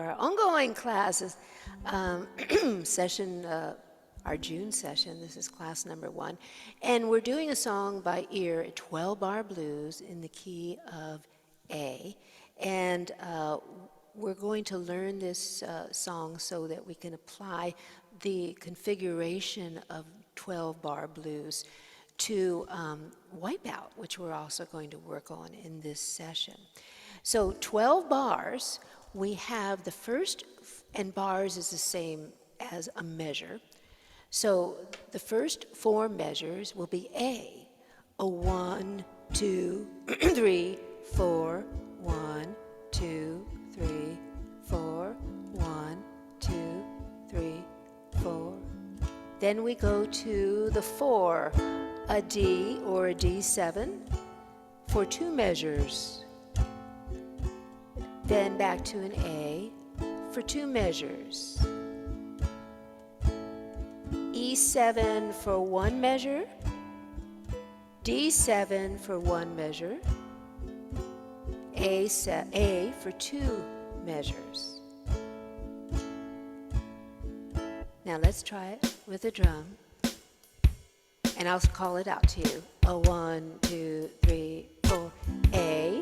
for our ongoing classes session, our June session. This is class number 1. And we're doing a song by ear, 12-bar blues in the key of A. And we're going to learn this song so that we can apply the configuration of 12-bar blues to Wipeout, which we're also going to work on in this session. So 12 bars, we have the first, and bars is the same as a measure. So the first 4 measures will be A. A 1, 2, 3, 4, 1, 2, 3, 4, 1, 2, 3, 4. Then we go to the 4, a D or a D7 for 2 measures. Then back to an A for 2 measures. E7 for 1 measure, D7 for 1 measure, A for 2 measures. Now let's try it with a drum, and I'll call it out to you. A 1, 2, 3, 4, A,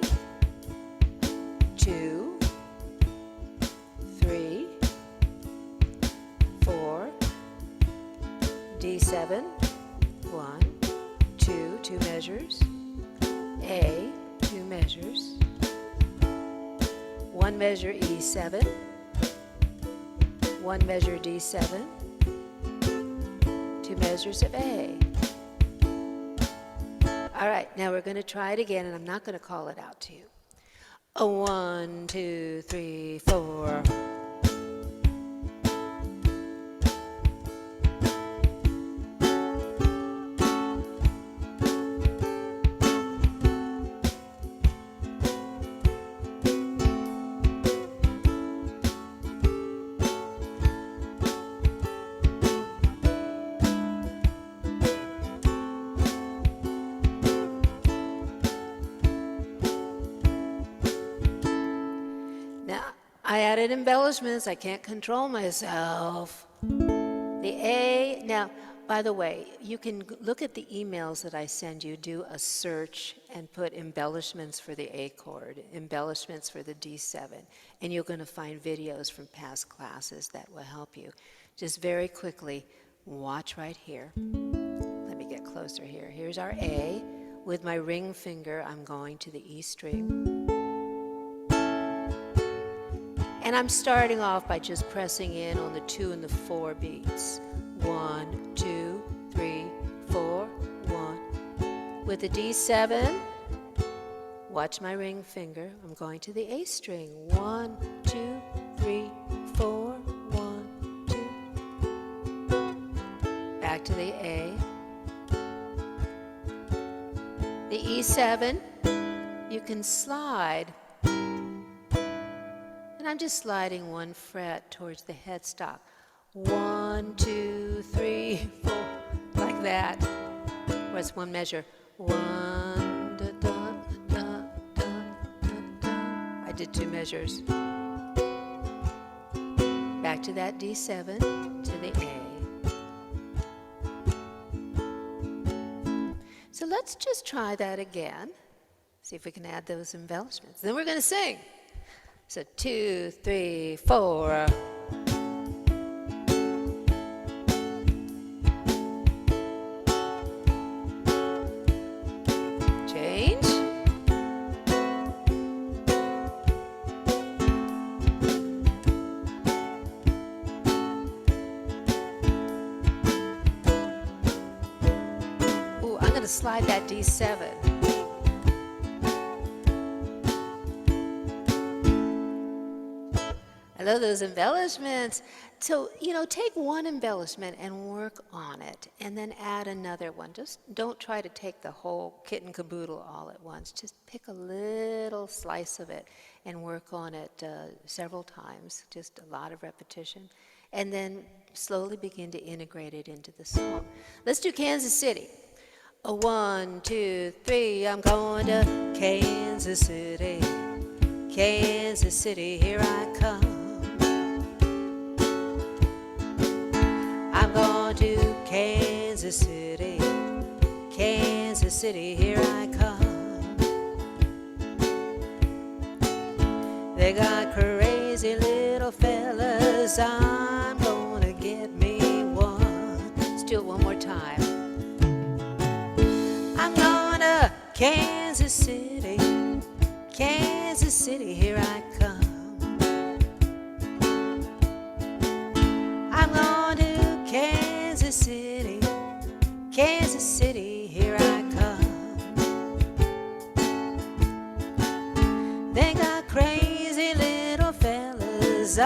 2, 3, 4, D7, 1, 2, 2 measures, A, 2 measures, 1 measure E7, 1 measure D7, 2 measures of A. All right, now we're going to try it again, and I'm not going to call it out to you. A 1, 2, 3, 4. I added embellishments. I can't control myself. The A, now, by the way, you can look at the emails that I send you, do a search and put embellishments for the A chord, embellishments for the D7, and you're going to find videos from past classes that will help you. Just very quickly, watch right here. Let me get closer here. Here's our A. With my ring finger, I'm going to the E string. And I'm starting off by just pressing in on the 2 and the 4 beats. 1, 2, 3, 4, 1. With the D7, watch my ring finger. I'm going to the A string. 1, 2, 3, 4, 1, 2. Back to the A. The E7, you can slide. I'm just sliding 1 fret towards the headstock. 1, 2, 3, 4, like that. Or it's 1 measure. 1, da, da, da, da, da, da. I did 2 measures. Back to that D7, to the A. So let's just try that again. See if we can add those embellishments. Then we're going to sing. So 2, 3, 4. Change. Ooh, I'm going to slide that D7. I love those embellishments. So, take 1 embellishment and work on it, and then add another one. Just don't try to take the whole kit and caboodle all at once. Just pick a little slice of it and work on it several times, just a lot of repetition, and then slowly begin to integrate it into the song. Let's do Kansas City. A 1, 2, 3, I'm going to Kansas City. Kansas City, here I come. Kansas City, Kansas City, here I come. They got crazy little fellas, I'm gonna get me one. Let's do it one more time. I'm going to Kansas City, Kansas City, here I come. I'm going to Kansas City, Kansas City, here I come. They got crazy little fellas,